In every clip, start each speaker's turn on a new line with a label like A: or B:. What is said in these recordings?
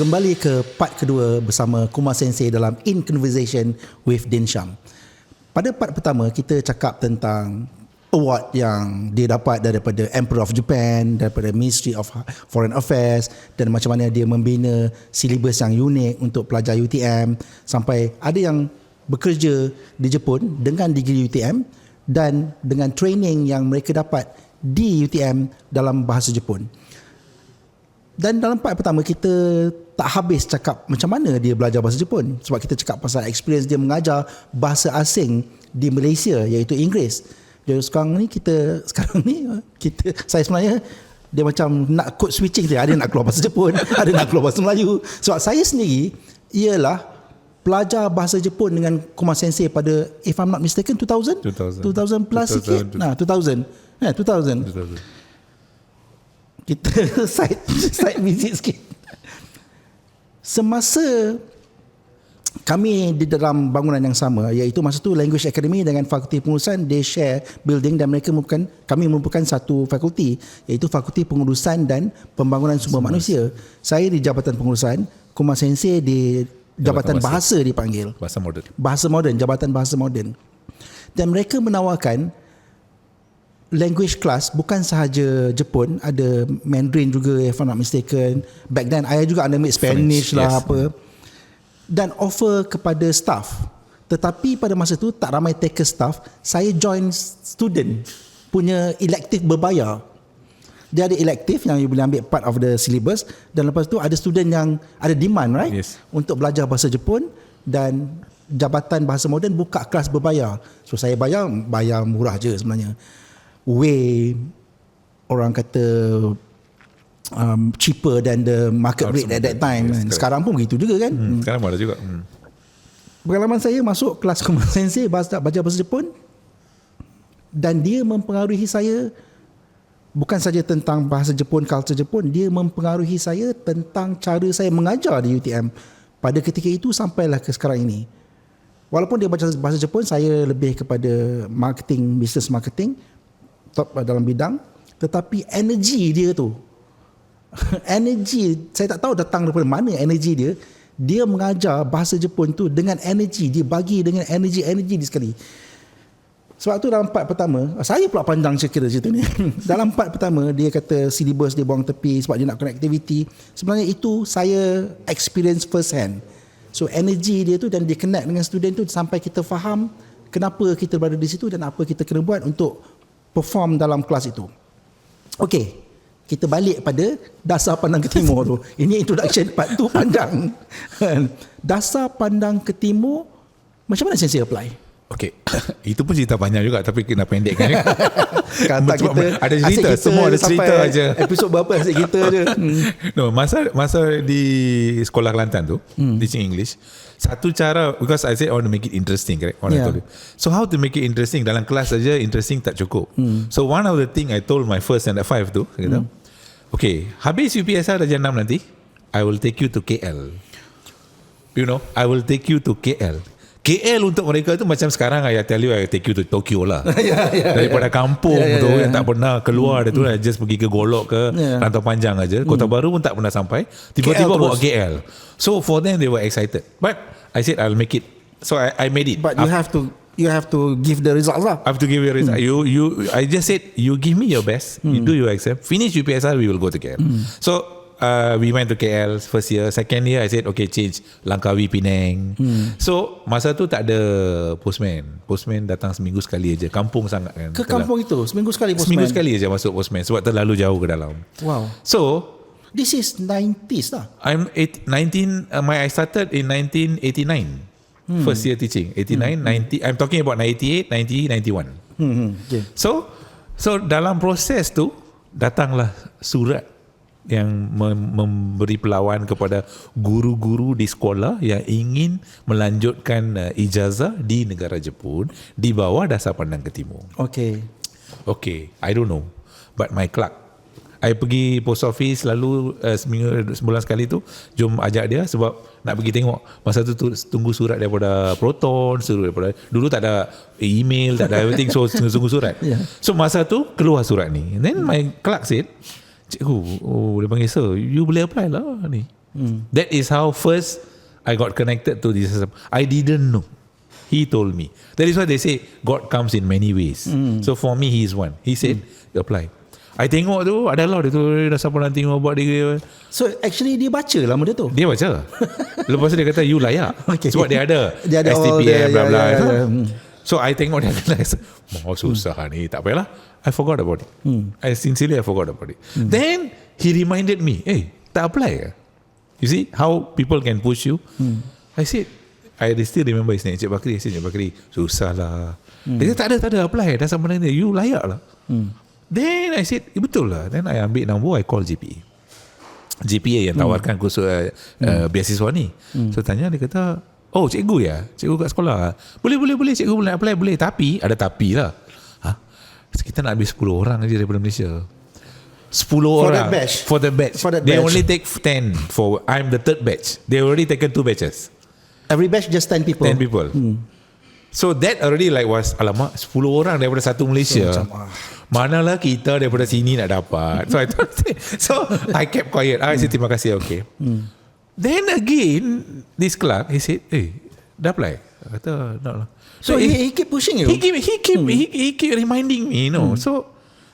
A: kembali ke part kedua bersama Kumar Sensei dalam In Conversation with Din Sham. Pada part pertama kita cakap tentang award yang dia dapat daripada Emperor of Japan, daripada Ministry of Foreign Affairs, dan macam mana dia membina silibus yang unik untuk pelajar UTM, sampai ada yang bekerja di Jepun dengan degree UTM dan dengan training yang mereka dapat di UTM dalam bahasa Jepun. Dan dalam part pertama kita tak habis cakap macam mana dia belajar bahasa Jepun, sebab kita cakap pasal experience dia mengajar bahasa asing di Malaysia iaitu Inggeris. Jadi sekarang ni saya sebenarnya dia macam nak code switching dia, ada nak keluar bahasa Jepun, ada nak keluar bahasa Melayu. Sebab saya sendiri ialah pelajar bahasa Jepun dengan Kumar Sensei pada, if I'm not mistaken, 2000 plus sikit. 2000. Kita side visit sikit. Semasa kami di dalam bangunan yang sama, iaitu masa tu Language Academy dengan Fakulti Pengurusan, they share building, dan kami merupakan satu fakulti, iaitu Fakulti Pengurusan dan Pembangunan Sumber Manusia. Saya di Jabatan Pengurusan, Kumar Sensei di Jabatan Bahasa dipanggil. Bahasa moden, Jabatan Bahasa Moden. Dan mereka menawarkan language class bukan sahaja Jepun, ada Mandarin juga if I'm not mistaken. Back then I juga ambil Spanish lah, apa, dan offer kepada staff. Tetapi pada masa tu tak ramai taker staff. Saya join student punya elective berbayar. Dia ada elective yang you boleh ambil part of the syllabus, dan lepas tu ada student yang ada demand, right? Untuk belajar bahasa Jepun, dan Jabatan Bahasa Moden buka kelas berbayar. So saya bayar murah je sebenarnya. Way orang kata cheaper than the market rate at that time. Sekarang pun begitu juga kan.
B: Sekarang ada juga.
A: Pengalaman saya masuk kelas Kumar Sensei belajar bahasa Jepun, dan dia mempengaruhi saya bukan saja tentang bahasa Jepun, culture Jepun, dia mempengaruhi saya tentang cara saya mengajar di UTM pada ketika itu sampailah ke sekarang ini. Walaupun dia baca bahasa Jepun, saya lebih kepada marketing, business marketing, top dalam bidang, tetapi energi dia tu energi, saya tak tahu datang daripada mana energi dia. Dia mengajar bahasa Jepun tu dengan energi, dia bagi dengan energi dia sekali. Sebab tu dalam part pertama, saya pula panjang cerita ni. Dalam part pertama dia kata silibus dia buang tepi sebab dia nak connectivity. Sebenarnya itu saya experience first hand. So energi dia tu, dan dia connect dengan student tu sampai kita faham kenapa kita berada di situ dan apa kita kena buat untuk perform dalam kelas itu. Okey, kita balik pada dasar pandang ke timur tu. Ini introduction part tu panjang. Dasar pandang ke timur, macam mana Sensei apply?
B: Okey, itu pun cerita panjang juga, tapi kena pendekkan.
A: Kata kita
B: ada cerita, semua ada cerita aja.
A: Episod berapa asyik kita je.
B: No, masa di sekolah Kelantan tu, teaching English, satu cara, because I said I want to make it interesting, correct? So how to make it interesting? Dalam kelas saja interesting tak cukup. So one of the thing I told my first and the 5 tu, kata, okay, habis UPSR darjah 6 nanti, I will take you to KL. You know, I will take you to KL. KL untuk mereka tu macam sekarang I tell you, I take you to Tokyo lah. Daripada kampung tu yang tak pernah keluar dia tu, just pergi ke Golok ke Rantau Panjang aja, Kota Baru pun tak pernah sampai, tiba-tiba bawa KL. So for them they were excited, but I said I'll make it. So I made it.
A: But you have to give the results lah.
B: I have to give you a result. I just said you give me your best, you do your exam, finish UPSR, we will go to KL. So we went to KL first year. Second year I said okay, change Langkawi, Penang. So masa tu tak ada postman datang seminggu sekali aja. Kampung sangat kan.
A: Ke kampung itu seminggu sekali postman.
B: Seminggu sekali aja masuk postman sebab terlalu jauh ke dalam.
A: Wow.
B: So
A: this is 90s lah.
B: I started in 1989. First year teaching 89, 90. I'm talking about 98, 90, 91. Okay. So dalam proses tu datanglah surat yang memberi perlawan kepada guru-guru di sekolah yang ingin melanjutkan ijazah di negara Jepun di bawah dasar pandang ke timur. Okay, I don't know, but my clerk, I pergi post office selalu sebulan sekali tu, jom ajak dia sebab nak pergi tengok. Masa tu tunggu surat daripada Proton, surat daripada, dulu tak ada email, tak ada everything, so tunggu surat. So masa tu keluar surat ni, and then my clerk said, cikgu, dia panggil sir, you boleh apply lah ni. That is how first I got connected to this system. I didn't know. He told me. That is why they say God comes in many ways. So for me, he is one. He said, apply. I tengok tu, adalah dia tu, dah siapa nak tengok buat dia.
A: So actually dia baca lah benda tu.
B: Dia baca. Lepas tu dia kata, you layak.
A: Okay.
B: Sebab dia ada STPM, bla bla. So I tengok dia kata, mau susah ni, tak payahlah. I forgot about it. I sincerely forgot about it. Then he reminded me, tak apply ke? You see how people can push you. I said, I still remember his name, Encik Bakri. I said, Encik Bakri, susah lah. Dia kata, tak ada apply. Dah sama dengan dia, you layak lah. Then I said, betul lah. Then I ambil nombor, I call GPA yang tawarkan kursus beasiswa ni. So tanya, dia kata, oh cikgu ya? Cikgu kat sekolah? Boleh cikgu boleh apply, boleh. Tapi, ada tapi lah. Kita nak ambil 10 orang je daripada Malaysia. 10 orang. For the batch. They only take 10. I'm the third batch. They already taken 2 batches.
A: Every batch just 10 people.
B: 10 people. So that already like was, alamak, 10 orang daripada satu Malaysia. So, manalah kita daripada sini nak dapat. So I thought, so I kept quiet. I said terima kasih, okay. Then again, this clerk, he said, dah apply? I kata, no lah.
A: So he keep pushing you?
B: He keep reminding me, you know. So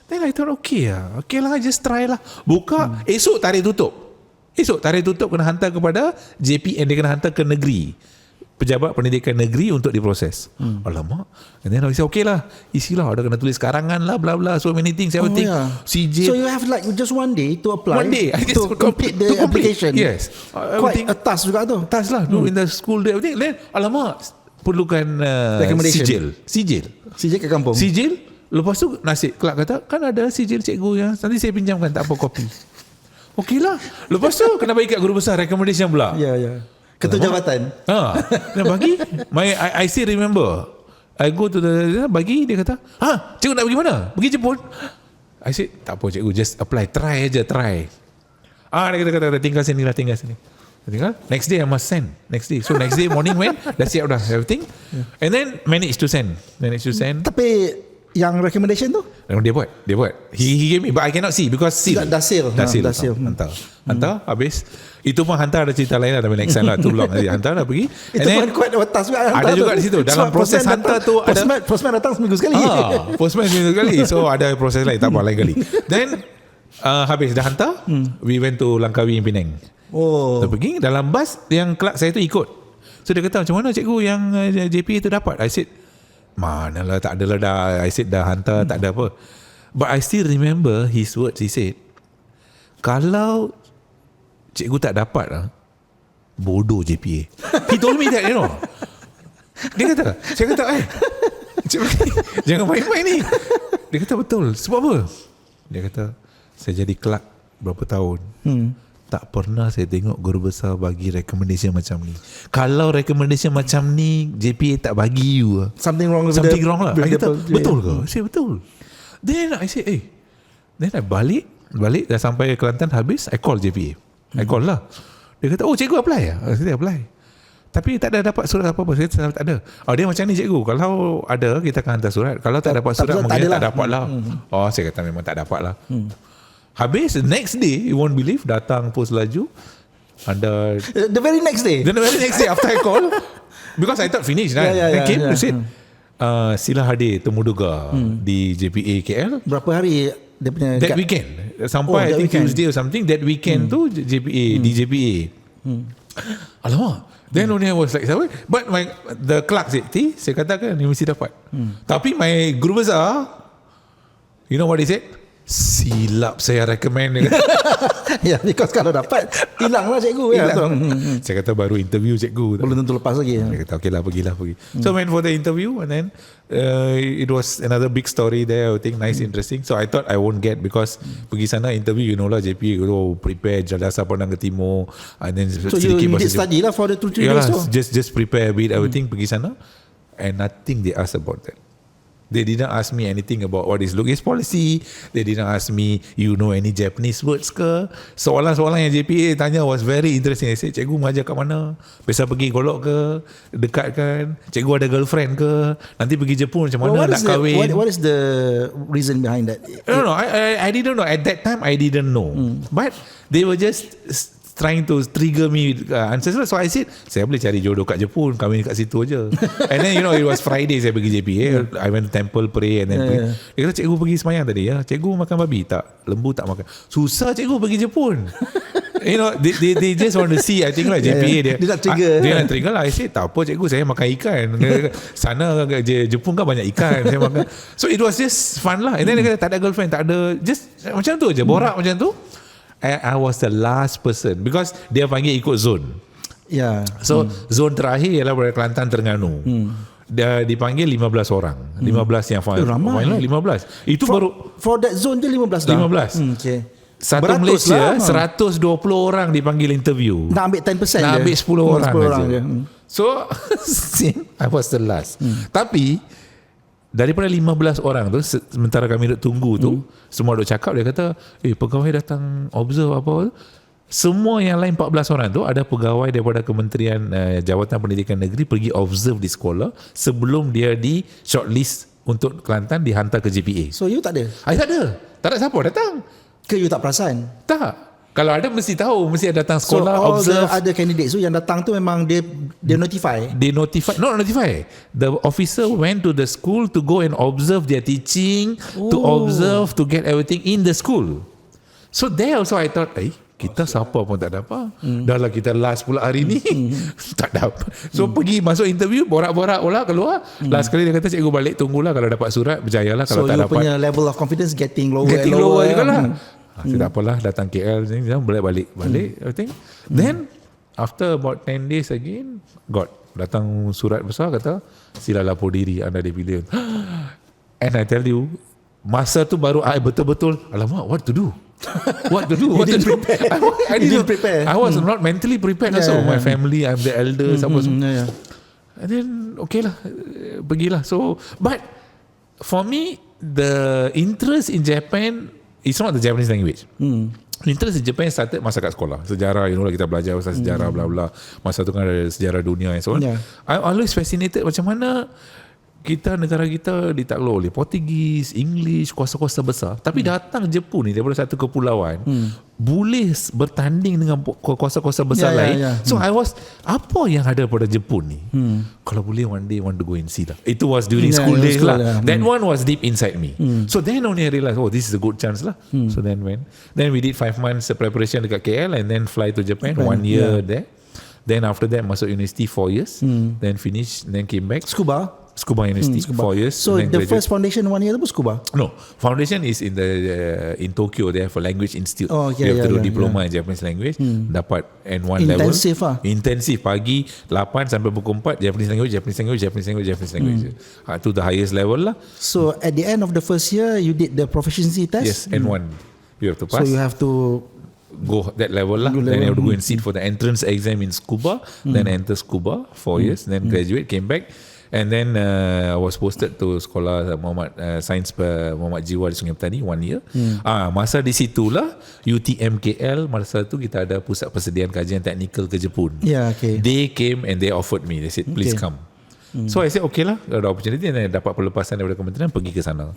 B: then I thought, okay lah, just try lah. Buka, esok tarikh tutup kena hantar kepada JPN, dia kena hantar ke negeri, pejabat pendidikan negeri untuk diproses. Alamak. And then I say, okay lah, isilah, ada kena tulis karangan lah, bla bla, so many things, everything. CJ.
A: So you have like just one day to apply.
B: One day, I just
A: to complete the application.
B: Yes.
A: Quite a task juga tu.
B: Task lah, do in the school day, everything. Then, alamak, perlukan sijil
A: kat kampung.
B: Sijil. Lepas tu nasib kelak kata, kan ada sijil cikgu yang nanti saya pinjamkan, tak apa, kopi. Okey lah. Lepas tu kena bagi kat guru besar recommendation pula.
A: Ya. Ketua jabatan.
B: Dia bagi. I still remember. I go to the bagi, dia kata, cikgu nak pergi mana? Pergi Jepun. I said, tak apa cikgu, just apply, try. Dia kata tinggal sini. Tinggal. Next day I must send. So next day morning when dah siap dah everything. And then managed to send.
A: Tapi yang recommendation tu?
B: Dia buat. He gave me, but I cannot see because seal.
A: Dah seal.
B: Hantar. Habis. Itu pun hantar ada cerita lain lah, tapi next time lah. Too long. Hantar dah pergi.
A: Itu pun quite a task juga.
B: Ada juga di situ. Dalam proses hantar tu ada.
A: Postman datang seminggu sekali.
B: Postman seminggu sekali. So ada proses lain. Tak apa, lain kali. Then habis dah hantar. We went to Langkawi, Penang. So pergi dalam bus, yang kelak saya tu ikut. So dia kata, macam mana cikgu yang JPA tu dapat? I said, manalah, tak adalah dah. I said dah hantar, tak ada apa. But I still remember his words. He said, kalau cikgu tak dapat lah, bodoh JPA. He told me that, you know. Saya kata, jangan main-main ni. Dia kata, betul. Sebab apa? Dia kata, saya jadi kelak berapa tahun. Tak pernah saya tengok guru besar bagi recommendation macam ni. Kalau recommendation macam ni JPA tak bagi you,
A: something wrong
B: lah. I kata, betul ke? Saya betul. Then I say, then I balik dah sampai Kelantan habis, I call JPA. I call lah. Dia kata, cikgu apply ya? Saya apply. Tapi tak ada dapat surat apa-apa. Saya tak ada. Dia macam ni cikgu, kalau ada kita akan hantar surat. Kalau tak dapat surat mungkin tak dapat lah. Saya kata memang tak dapat lah. Habis next day, you won't believe, datang post laju. Ada
A: the very next day
B: after I call, because I thought finish kan. Came to say, sila hadir temuduga di JPA KL.
A: Berapa hari dia punya
B: that weekend sampai I think Tuesday or something. That weekend tu JPA di JPA. Alamak. Then only I was like, but the clerk said, saya katakan ni mesti dapat. Tapi my guru besar, you know what he said? Silap saya recommend.
A: Because kalau dapat hilanglah cikgu.
B: Saya kata baru interview cikgu,
A: belum tentu lepas lagi.
B: Dia kata okay lah, pergi. So went for the interview, and then it was another big story there. I think nice, interesting. So I thought I won't get, because pergi sana interview, you know lah, JP prepare Jalasa Penang ke Timur, and then
A: so you did study lah for the 2-3 days.
B: Just prepare a bit, everything. Pergi sana and nothing they asked about that. They didn't ask me anything about what is Lugis policy. They didn't ask me, you know any Japanese words ke. Soalan-soalan yang JPA tanya was very interesting. I said, cikgu mengajar kat mana? Biasa pergi golok ke? Dekat kan? Cikgu ada girlfriend ke? Nanti pergi Jepun macam mana nak kahwin?
A: What is the reason behind that?
B: No, I didn't know. At that time, I didn't know. But they were just trying to trigger me with answers lah. So I said, saya boleh cari jodoh kat Jepun, kahwin kat situ aja. And then it was Friday, saya pergi JPA. I went to temple, pray and then pray. Dia kata, cikgu pergi semayang tadi ya. Cikgu makan babi tak? Lembu tak makan. Susah cikgu pergi Jepun. They just want to see, I think lah JPA
A: dia nak trigger.
B: Dia nak trigger lah. I said, tak apa cikgu, saya makan ikan. Sana Jepun kan banyak ikan, saya makan. So it was just fun lah. And then dia kata, tak ada girlfriend, tak ada, just macam tu je, borak macam tu. I was the last person because dia panggil ikut zone. So zone terakhir ialah dari Kelantan Terengganu. Dia dipanggil 15 orang. 15 yang final 15. Itu baru
A: for that zone je 15 dah.
B: 15.
A: Okay.
B: Satu Malaysia 120 orang dipanggil interview.
A: Nak ambil 10%
B: nak ambil 10 orang je.
A: je.
B: So I was the last. Tapi daripada 15 orang tu, sementara kami duduk tunggu tu, semua duduk cakap, dia kata, pegawai datang observe apa tu. Semua yang lain 14 orang tu ada pegawai daripada Kementerian Jawatan Pendidikan Negeri pergi observe di sekolah sebelum dia di shortlist untuk Kelantan dihantar ke JPA.
A: So you tak ada?
B: I tak ada. Tak ada siapa datang.
A: Ke you tak perasan?
B: Tak. Kalau ada mesti tahu, mesti ada datang sekolah,
A: so,
B: observe.
A: So ada candidates tu yang datang tu memang dia notify.
B: They notify, not notify. The officer went to the school to go and observe their teaching, to observe, to get everything in the school. So there also I thought, kita siapa pun tak dapat. Dah lah kita last pula hari ni. Tak dapat. So pergi masuk interview, borak-borak pula keluar. Last kali dia kata, cikgu balik, tunggulah kalau dapat surat, berjayalah. Kalau tak dapat. So
A: you punya level of confidence getting lower
B: juga lah. Tak apalah, datang KL ni, balik I think. Then after about 10 days again, datang surat besar kata, sila lapor diri, anda dipilih. And I tell you, masa tu baru I betul-betul, alamak, what to do? I didn't prepare. I was not mentally prepared also. My family, I'm the elder, and then okay lah, pergilah. So, but for me, the interest in Japan, it's not the Japanese language. Interest in Japan started masa kat sekolah. Sejarah, kita belajar pasal sejarah, bla bla. Masa tu kan ada sejarah dunia and so on. I'm always fascinated macam mana negara kita ditakluk oleh Portugis, English, kuasa-kuasa besar. Tapi datang Jepun ni daripada satu kepulauan, boleh bertanding dengan kuasa-kuasa besar lain. So I was, apa yang ada pada Jepun ni? Kalau boleh one day want to go and see lah. It was during school days lah. That one was deep inside me. So then only I realized, this is a good chance lah. So then we did 5 months preparation dekat KL and then fly to Japan, 1 year there. Then after that masuk university 4 years. Then finish, then came back. Scuba University, 4 years.
A: So the first foundation 1 year tu pun scuba?
B: No, foundation is in Tokyo. They have a language institute. You have to do diploma in Japanese language. Dapat N1 level. Intensif pagi 8 sampai pukul 4 Japanese language. To the highest level lah.
A: So at the end of the first year, you did the proficiency test?
B: Yes, N1. You have to pass.
A: So you have to
B: go that level lah. Then you have to go and sit for the entrance exam in scuba. Then enter scuba 4 years. Then graduate, came back. And then I was posted to sekolah Sains Muhammad Jiwa di Sungai Petani 1 year. Masa di situlah UTM KL, masa tu kita ada pusat persediaan kajian teknikal ke Jepun. They came and they offered me. They said, please come. So I said, okay lah, ada opportunity, and then dapat pelepasan daripada kementerian, pergi ke sana.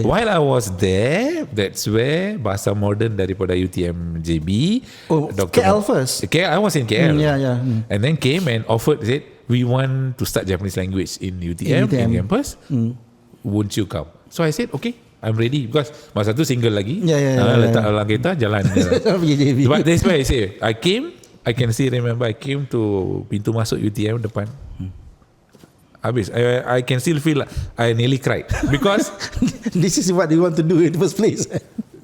B: While I was there, that's where bahasa moden daripada UTM JB.
A: KL first?
B: I was in KL. And then came and offered, said, we want to start Japanese language in UTM. In campus. Won't you come? So I said, okay, I'm ready. Because masa tu single lagi. Letak dalam kereta, jalan. But that's why I say, I can still remember, I came to pintu masuk UTM depan. Habis, I can still feel like I nearly cried. Because
A: this is what you want to do in the first place.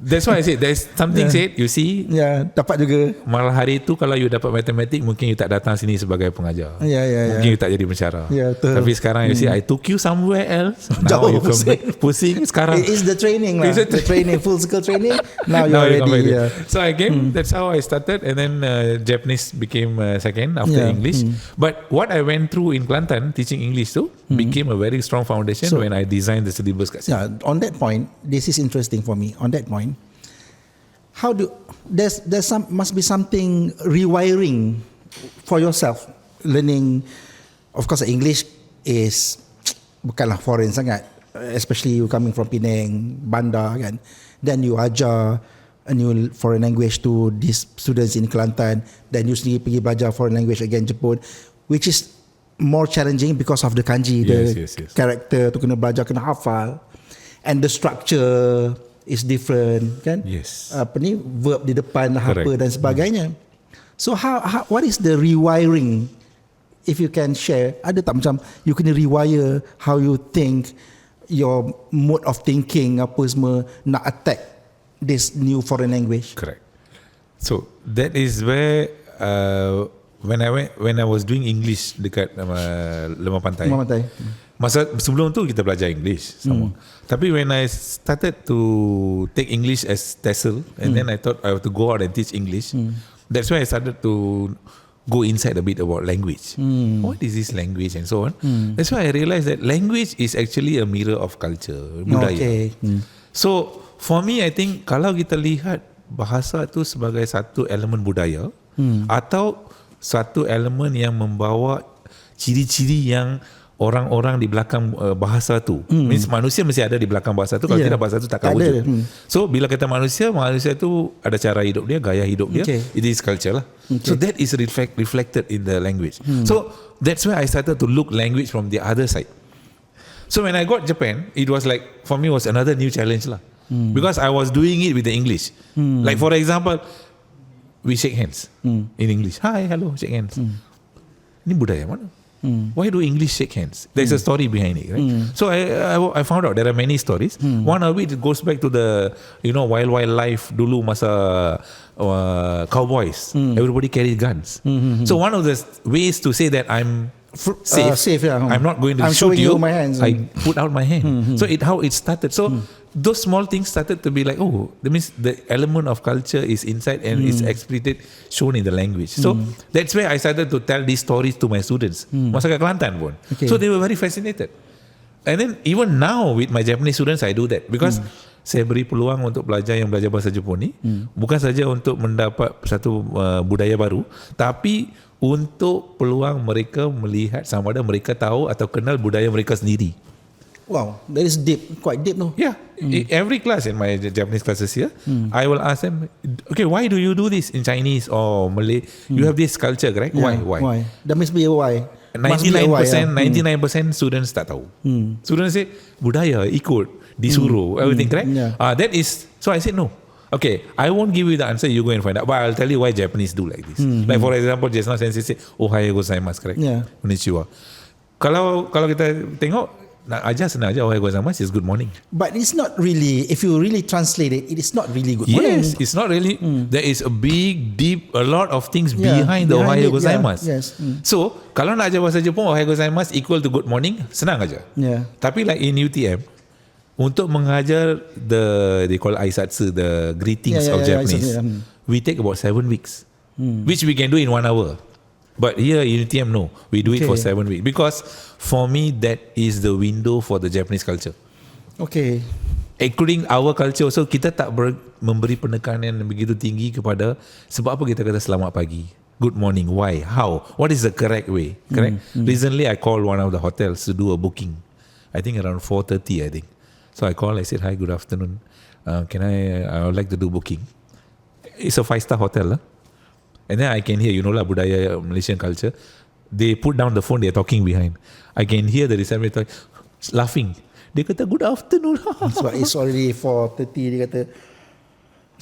B: That's why I said there's something said, you see,
A: dapat juga.
B: Malah hari tu kalau you dapat matematik, mungkin you tak datang sini sebagai pengajar. Mungkin you tak jadi pensyarah. Tapi sekarang you see, I took you somewhere else. Now you come back pusing. Sekarang
A: it is the training lah. The training, full skill training. Now you're ready.
B: So I came, that's how I started. And then Japanese became second after English. But what I went through in Kelantan teaching English too became a very strong foundation when I designed the syllabus kat sini.
A: On that point, this is interesting for me. On that point, must be something rewiring for yourself learning. Of course, English is bukanlah foreign sangat, especially you coming from Penang, Bandar kan. Then you ajar a new foreign language to these students in Kelantan, then you sendiri pergi belajar foreign language again Jepun, which is more challenging because of the kanji, the character tu kena belajar, kena hafal, and the structure is different kan. Apa ni, verb di depan apa dan sebagainya. So how what is the rewiring, if you can share? Ada tak macam you kena rewire how you think, your mode of thinking apa semua nak attack this new foreign language?
B: Correct. So that is where when I was doing English dekat Lemah Pantai. Masa sebelum tu kita belajar English sama. Tapi when I started to take English as TESOL, and then I thought I have to go out and teach English. That's why I started to go inside a bit about language. What is this language and so on. That's why I realized that language is actually a mirror of culture, budaya. So for me, I think kalau kita lihat bahasa tu sebagai satu elemen budaya atau satu elemen yang membawa ciri-ciri yang orang-orang di belakang bahasa tu. Means manusia mesti ada di belakang bahasa tu, kalau tidak bahasa tu takkan wujud. So bila kata manusia tu ada cara hidup dia, gaya hidup dia, it is culture lah. So that is reflected in the language. So that's why I started to look language from the other side. So when I got Japan, it was like, for me was another new challenge lah. Because I was doing it with the English. Like for example, we shake hands in English. Hi, hello, shake hands. Ini budaya mana? Why do English shake hands? There's a story behind it, right? So I found out there are many stories. One of it goes back to the wild life dulu masa cowboys. Everybody carried guns. So one of the ways to say that I'm safe, I'm not going to shoot you,
A: my hands.
B: I put out my hand. So how it started. So those small things started to be like, oh, that means the element of culture is inside and is explicit shown in the language. So that's where I started to tell these stories to my students. Masa kat Kelantan pun. So they were very fascinated. And then even now with my Japanese students, I do that because saya beri peluang untuk belajar bahasa Jepun ni, bukan saja untuk mendapat satu budaya baru, tapi untuk peluang mereka melihat sama ada mereka tahu atau kenal budaya mereka sendiri.
A: Wow, that is deep, quite deep, no?
B: Yeah, every class in my Japanese classes here, I will ask them, okay, why do you do this in Chinese or Malay? You have this culture, correct?
A: Yeah,
B: Why?
A: That must be a why.
B: 99% students tak tahu. Students say, budaya, ikut, disuruh, everything, correct? That is, so I said no. Okay, I won't give you the answer, you go and find out. But I'll tell you why Japanese do like this. Like for example, just now Sensei said, Ohayou gozaimasu, correct? Konnichiwa. Kalau kita tengok, nak ajar senang aja, Ohayou gozaimasu is good morning.
A: But it's not really, if you really translate it, it is not really good morning.
B: Yes, it's not really. There is a big, deep, a lot of things behind the Ohayou gozaimasu. So, kalau nak ajar bahasa Jepun, Ohayou gozaimasu equal to good morning, senang aja. Tapi like in UTM, untuk mengajar they call aisatsu, the greetings of Japanese, we take about 7 weeks, which we can do in 1 hour. But here in UTM, no, we do it for 7 weeks because for me that is the window for the Japanese culture. Including our culture also, kita tak memberi penekanan yang begitu tinggi kepada sebab apa kita kata selamat pagi, good morning, why, how, what is the correct way, correct? Recently I called one of the hotels to do a booking, I think around 4:30 I think. So I called, I said, hi, good afternoon, I would like to do booking. It's a 5-star hotel, and then I can hear, budaya Malaysian culture, they put down the phone, they're talking behind. I can hear the receptionist laughing. Dia kata, good afternoon.
A: Sebab it's already 4:30, dia kata,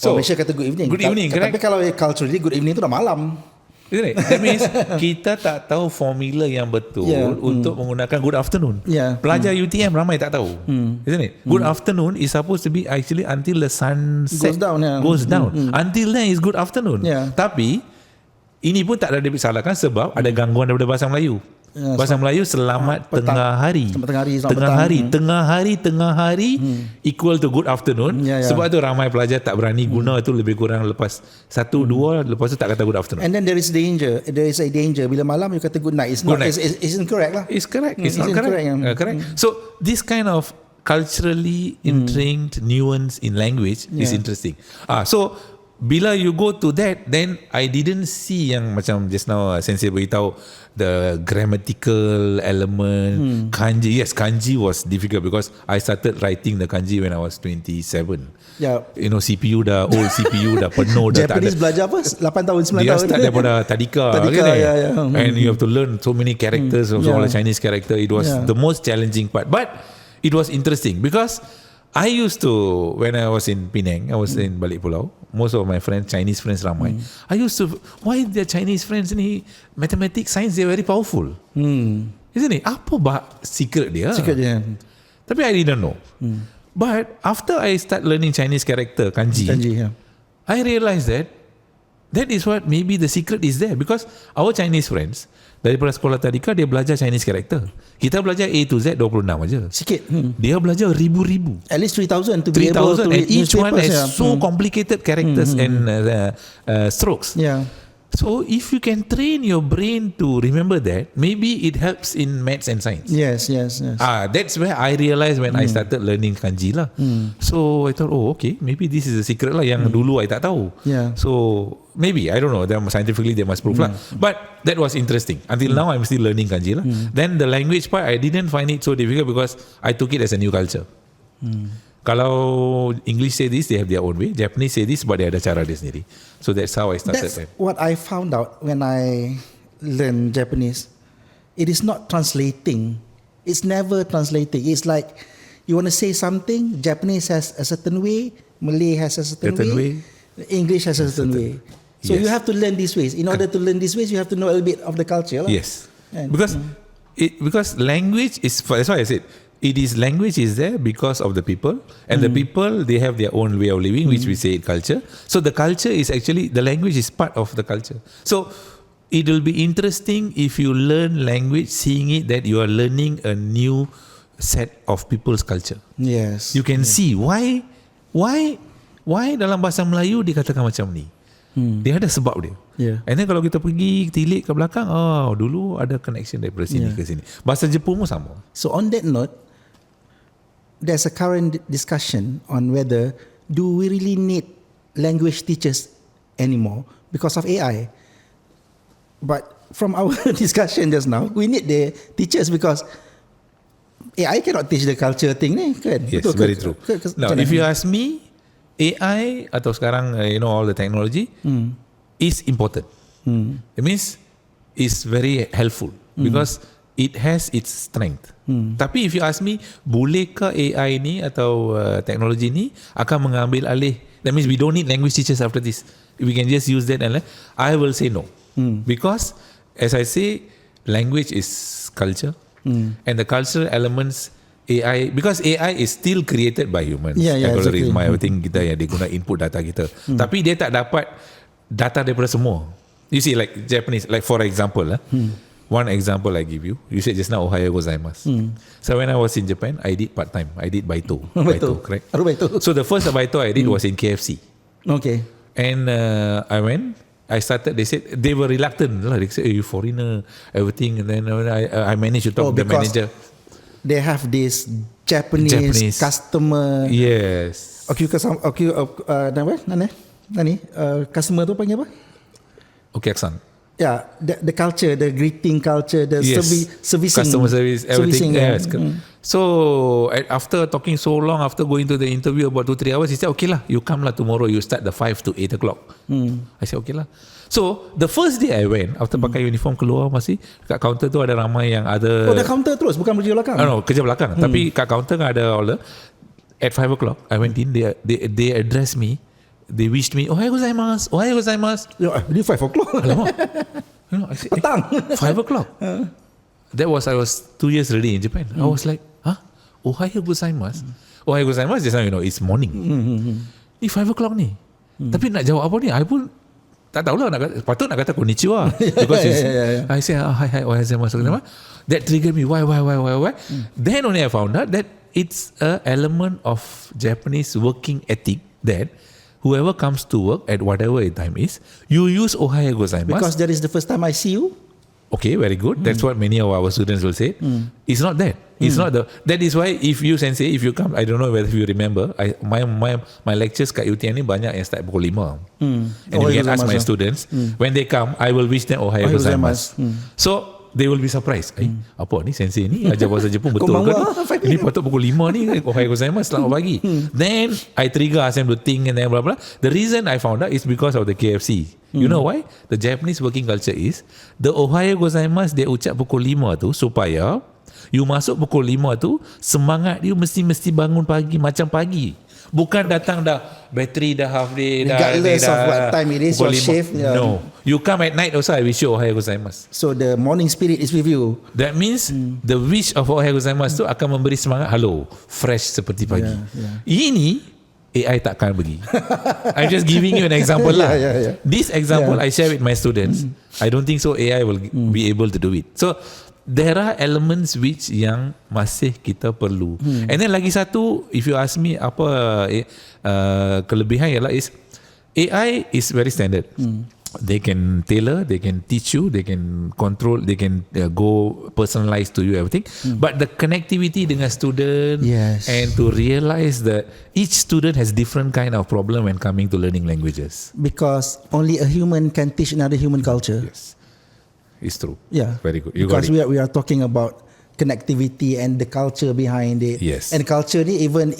A: Malaysia kata good evening.
B: Good evening, correct?
A: Tapi kalau culturally good evening tu dah malam.
B: Isn't it? That means kita tak tahu formula yang betul untuk menggunakan good afternoon. Pelajar UTM ramai tak tahu. Isn't it? Good afternoon is supposed to be actually until the sunset goes down. Until then is good afternoon. Tapi ini pun tak ada disalahkan sebab ada gangguan daripada bahasa Melayu. Bahasa Melayu selamat tengah hari. Tengah hari equal to good afternoon. Sebab tu ramai pelajar tak berani guna itu, lebih kurang lepas 1-2 lepas tu tak kata good afternoon.
A: And then there is a danger bila malam you kata good night. It's not, it's incorrect lah.
B: It's correct. It's not correct. Correct. So this kind of culturally ingrained nuance in language is interesting. So bila you go to that, then I didn't see yang macam just now Sensei beritahu the grammatical element, kanji. Yes, kanji was difficult because I started writing the kanji when I was 27.
A: Yeah.
B: You know, CPU dah old CPU dah penuh dah tak ada.
A: Japanese belajar apa? 8 tahun, 9
B: Dia
A: tahun.
B: start daripada tadika kan, and you have to learn so many characters of all the Chinese character. It was the most challenging part, but it was interesting because I used to, when I was in Penang, I was in Balik Pulau, most of my friends, Chinese friends ramai. I used to, why the Chinese friends ni, mathematics, science, they're very powerful. Isn't it? Apa secret dia?
A: Secret dia.
B: Tapi I didn't know. But after I start learning Chinese character, kanji, I realized that is what maybe the secret is there, because our Chinese friends daripada sekolah tadika dia belajar Chinese character. Kita belajar A to Z 26 aja.
A: Sikit.
B: Dia belajar ribu-ribu.
A: At least 3,000 to be able to
B: and
A: read
B: each one
A: newspapers,
B: has so complicated characters and strokes.
A: Yeah.
B: So if you can train your brain to remember that, maybe it helps in maths and science.
A: Yes.
B: That's where I realized when I started learning kanji lah. So I thought, okay, maybe this is a secret lah yang dulu I tak tahu.
A: Yeah.
B: So maybe, I don't know, scientifically they must prove lah. But that was interesting. Until now I'm still learning kanji lah. Then the language part, I didn't find it so difficult because I took it as a new culture. Kalau English say this, they have their own way. Japanese say this, but they ada cara dia sendiri. So that's how I started.
A: That's what I found out when I learned Japanese. It is not translating. It's never translating. It's like you want to say something, Japanese has a certain way, Malay has a certain way, English has a certain way. So you have to learn these ways. In order to learn these ways, you have to know a little bit of the culture.
B: Yes. Because language is, that's why I said, language is there because of the people, and the people, they have their own way of living, which we say culture. So the culture is actually, the language is part of the culture. So it will be interesting if you learn language, seeing it that you are learning a new set of people's culture.
A: Yes.
B: You can see why dalam bahasa Melayu dikatakan macam ni. Dia ada sebab dia. And then kalau kita pergi tilik ke belakang, dulu ada connection daripada sini ke sini. Bahasa Jepun pun sama.
A: So on that note, there's a current discussion on whether do we really need language teachers anymore because of AI. But from our discussion just now, we need the teachers because AI cannot teach the culture thing ni kan?
B: Yes, betul, very true. Now, if you ask me, AI atau sekarang all the technology is important. It means it's very helpful because it has its strength. Tapi if you ask me, bolehkah AI ni atau teknologi ni akan mengambil alih? That means we don't need language teachers after this. We can just use that and I will say no. Because as I say, language is culture, and the cultural elements AI, because AI is still created by humans.
A: Exactly.
B: Everything kita yang dia guna input data kita. Tapi dia tak dapat data daripada semua. You see, like Japanese, like for example, one example I give you. You said just now, Ohayou gozaimasu. So when I was in Japan, I did part-time. I did baito. Baito, correct? So the first baito I did was in KFC.
A: Okay.
B: And I went. I started. They said they were reluctant. They said, "You foreigner, everything." And then I managed to talk to the manager.
A: They have this Japanese customer.
B: Yes.
A: Customer tu panggil apa?
B: Okiaksan.
A: Yeah, the culture, the greeting culture, the servicing,
B: customer service, everything. Yes. So after talking so long, after going to the interview about 2-3 hours, he said, "Okay lah, you come lah tomorrow. You start the 5 to 8 o'clock." I said, "Okay lah." So the first day I went, after pakai uniform keluar masih kat counter tu ada ramai yang ada.
A: Ada counter terus, bukan kerja belakang.
B: No, kerja belakang. Tapi kat counter kan ada order. At 5 o'clock, I went in. They addressed me. They wished me, "Ohayou gozaimasu, Ohayou gozaimasu."
A: Ini 5 o'clock.
B: Alamak. I said,
A: petang.
B: 5 o'clock. I was 2 years already in Japan. I was like, Ohayou gozaimasu. Ohayou gozaimasu, just now it's morning. Ni 5 o'clock ni. Tapi nak jawab apa ni? I pun tak tahulah. Patut nak kata konnichiwa. Because I say, hi, Ohayou gozaimasu. That triggered me. Why? Then only I found out that it's an element of Japanese working ethic that whoever comes to work at whatever time is, you use Ohayou gozaimasu.
A: Because that is the first time I see you.
B: Okay, very good. That's what many of our students will say. It's not that. It's not the. That is why if you sensei, if you come, I don't know whether you remember, my lectures kat UTM ni banyak yang start pukul 5. And you can ask my students, when they come, I will wish them Ohayou gozaimasu. So they will be surprised. Apa ni sensei ni ajar bahasa Jepun betul ke ni? Ini patut pukul 5 ni Ohayou gozaimasu selamat pagi. Then I trigger ask them to think and then blah blah. The reason I found out is because of the KFC. You know why? The Japanese working culture is the Ohayou gozaimasu dia ucap pukul 5 tu supaya you masuk pukul 5 tu semangat you mesti bangun pagi macam pagi. Bukan datang dah bateri dah half day
A: regardless of what time it is your shift.
B: No, you come at night also I wish you Ohayou gozaimasu.
A: So the morning spirit is with you.
B: That means the wish of Ohayou gozaimasu tu akan memberi semangat. Hello, fresh seperti pagi. Ini AI takkan pergi. I'm just giving you an example lah. This example I share with my students. I don't think so AI will be able to do it. So there are elements which yang masih kita perlu. And then lagi satu, if you ask me apa kelebihan ialah is AI is very standard. They can tailor, they can teach you, they can control, they can go personalize to you everything. But the connectivity dengan student and to realize that each student has different kind of problem when coming to learning languages.
A: Because only a human can teach another human culture.
B: Yes, it's true.
A: Yeah,
B: very good. You
A: because
B: got it.
A: we are talking about connectivity and the culture behind it.
B: Yes.
A: And culture ni even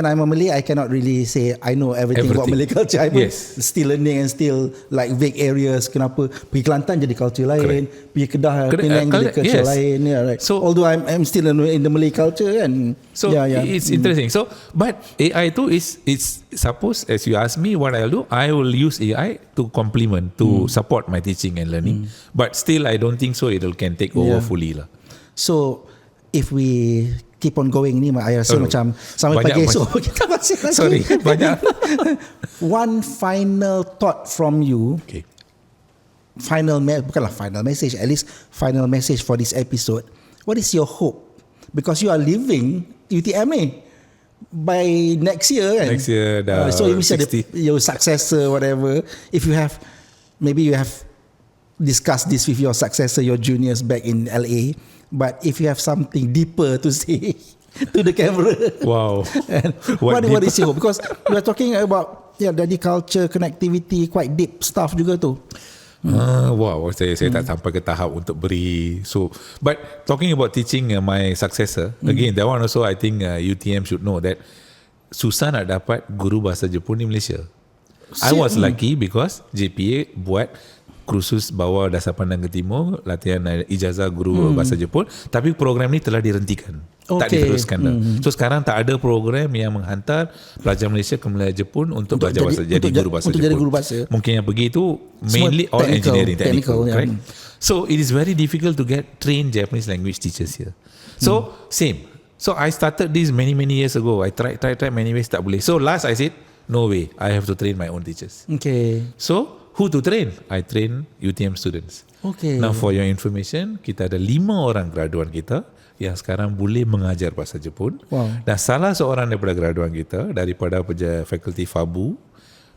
A: I'm a Malay, I cannot really say I know everything about Malay culture. I'm still learning and still like vague areas. Kenapa pergi Kelantan jadi culture lain, pergi Kedah, Penang jadi culture lain. Yeah, right. So although I'm still in the Malay culture kan.
B: So it's interesting. So but AI tu it's suppose as you ask me what I'll do, I will use AI to complement, to support my teaching and learning. But still I don't think so it can take over fully lah.
A: So if we keep on going ni, I rasa macam sampai pagi esok kita masih lagi.
B: Sorry, banyak.
A: One final thought from you.
B: Okay.
A: Bukanlah final message, at least final message for this episode. What is your hope? Because you are leaving UTM ni by next year kan?
B: Next year dah
A: so you mesti ada
B: 60.
A: your successor, whatever. If you have, maybe you have discussed this with your successor, your juniors back in LA. But if you have something deeper to say to the camera,
B: wow,
A: what is your hope? Because we are talking about dari culture, connectivity, quite deep stuff juga tu.
B: Wow, saya tak sampai ke tahap untuk beri. So, but talking about teaching my successor, again, that one also I think UTM should know that susah nak dapat guru bahasa Jepun di Malaysia. I was lucky because JPA buat kursus bawah dasar pandang ke timur, latihan ijazah guru bahasa Jepun, tapi program ni telah dihentikan. Tak diteruskan dah. So sekarang tak ada program yang menghantar pelajar Malaysia ke Malaysia Jepun untuk belajar bahasa, jadi guru bahasa Jepun.
A: Jadi guru bahasa.
B: Mungkin yang pergi itu mainly all engineering, technical, right? So it is very difficult to get trained Japanese language teachers here. So same. So I started this many years ago. I tried many ways, tak boleh. So last I said, no way, I have to train my own teachers.
A: Okay.
B: So who to train? I train UTM students.
A: Okay.
B: Now for your information, kita ada 5 orang graduan kita yang sekarang boleh mengajar bahasa Jepun.
A: Wow.
B: Dan salah seorang daripada graduan kita daripada fakulti FABU,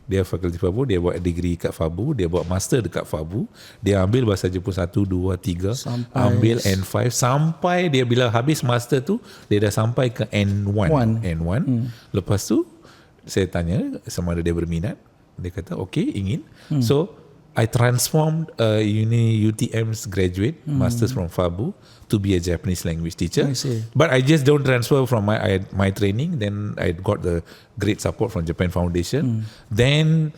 B: dia buat degree kat FABU, dia buat master dekat FABU, dia ambil bahasa Jepun 1, 2, 3, ambil N5 sampai dia bila habis master tu dia dah sampai ke N1. Lepas tu saya tanya sama ada dia berminat. Dia kata okay, ingin. So I transformed UTM's graduate masters from FABU to be a Japanese language teacher. But I just don't transfer from my training. Then I got the great support from Japan Foundation. Then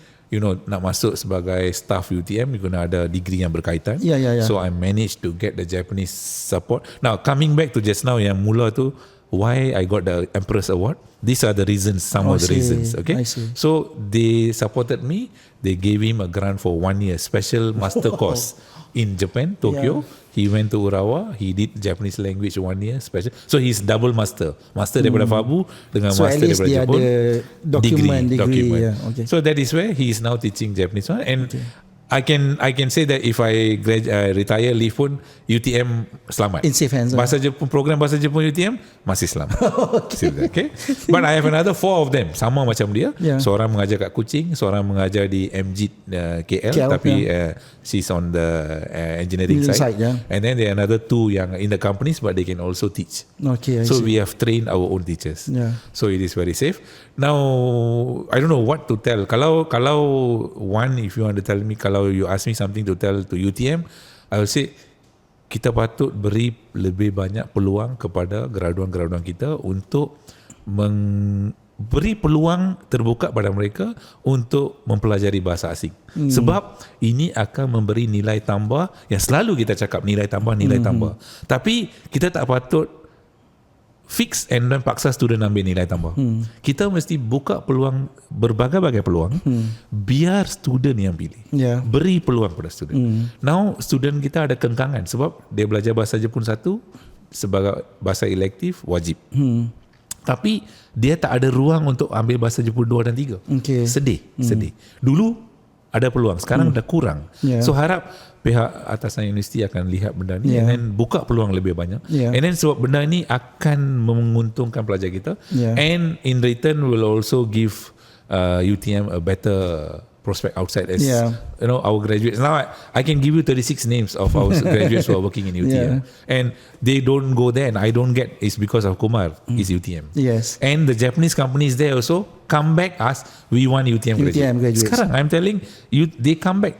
B: nak masuk sebagai staff UTM, you gonna ada degree yang berkaitan. So I managed to get the Japanese support. Now coming back to just now yang mula tu, why I got the Empress Award. These are the reasons, some of the reasons. Okay. So they supported me. They gave him a grant for 1 year special master course in Japan, Tokyo. He went to Urawa. He did Japanese language 1 year special. So he's double master daripada FABU dengan master daripada Jepun.
A: Document.
B: Document. So that is where he is now teaching Japanese one. And I can say that if I retire leave pun UTM selamat.
A: In safe hands.
B: Program bahasa Jepun UTM masih selamat. Okay. But I have another 4 of them sama macam dia. Seorang mengajar kat Kuching, seorang mengajar di MG KL tapi she's on the engineering side. And then there are another 2 yang in the companies but they can also teach.
A: Okay.
B: So we have trained our own teachers. So it is very safe. Now I don't know what to tell. Kalau one, if you want to tell me, kalau you ask me something to tell to UTM, I will say kita patut beri lebih banyak peluang kepada graduan-graduan kita untuk beri peluang terbuka pada mereka untuk mempelajari bahasa asing. Sebab ini akan memberi nilai tambah yang selalu kita cakap nilai tambah. Tapi kita tak patut fix and then paksa student ambil nilai tambah. Kita mesti buka peluang, berbagai-bagai peluang, biar student yang pilih. Beri peluang pada student. Now student kita ada kengkangan sebab dia belajar bahasa Jepun 1 sebagai bahasa elektif wajib. Tapi dia tak ada ruang untuk ambil bahasa Jepun 2 dan 3. Sedih. Dulu ada peluang, sekarang dah kurang. So harap pihak atasan universiti akan lihat benda ni and then buka peluang lebih banyak. And then sebab benda ni akan menguntungkan pelajar kita and in return will also give UTM a better prospect outside as you know, our graduates. Now I can give you 36 names of our graduates who are working in UTM and they don't go there and I don't get it's because of Kumar is UTM. And the Japanese companies there also come back ask we want UTM graduates. Sekarang I'm telling you they come back.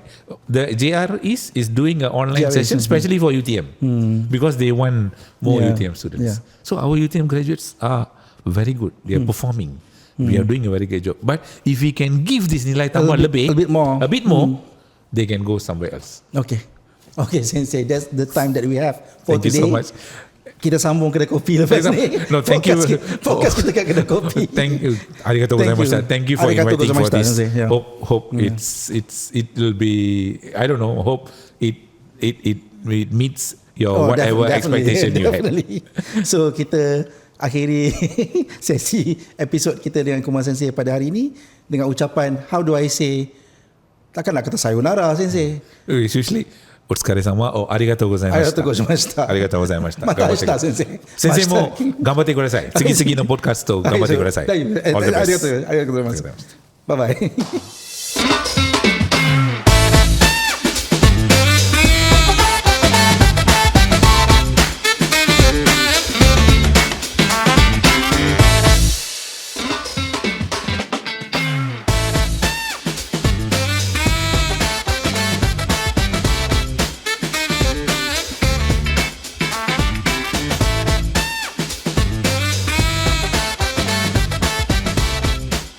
B: The JR is doing an online session especially for UTM because they want more UTM students. So our UTM graduates are very good. They are performing. We are doing a very good job. But if we can give this nilai tambah a bit more, they can go somewhere else.
A: Okay, Sensei, that's the time that we have for
B: today. Thank you so much.
A: Kita sambung kedai kopi lepas ni.
B: No, thank you.
A: Fokus kita kat kedai kopi.
B: Thank you. Arigatou gozaimasu. Thank you for inviting for this. Hope it will be, I don't know, hope it meets your whatever expectation you had.
A: So kita akhiri sesi episod kita dengan Kumar Sensei pada hari ini dengan ucapan how do I say, takkan nak kata sayonara Sensei.
B: Usually Otsukaresama or arigatou gozaimashita. Arigatou gozaimashita.
A: Matashita Sensei.
B: Sensei mo gambatte kudasai.次のポッドキャスト頑張ってください。
A: arigatou gozaimasu. Bye bye.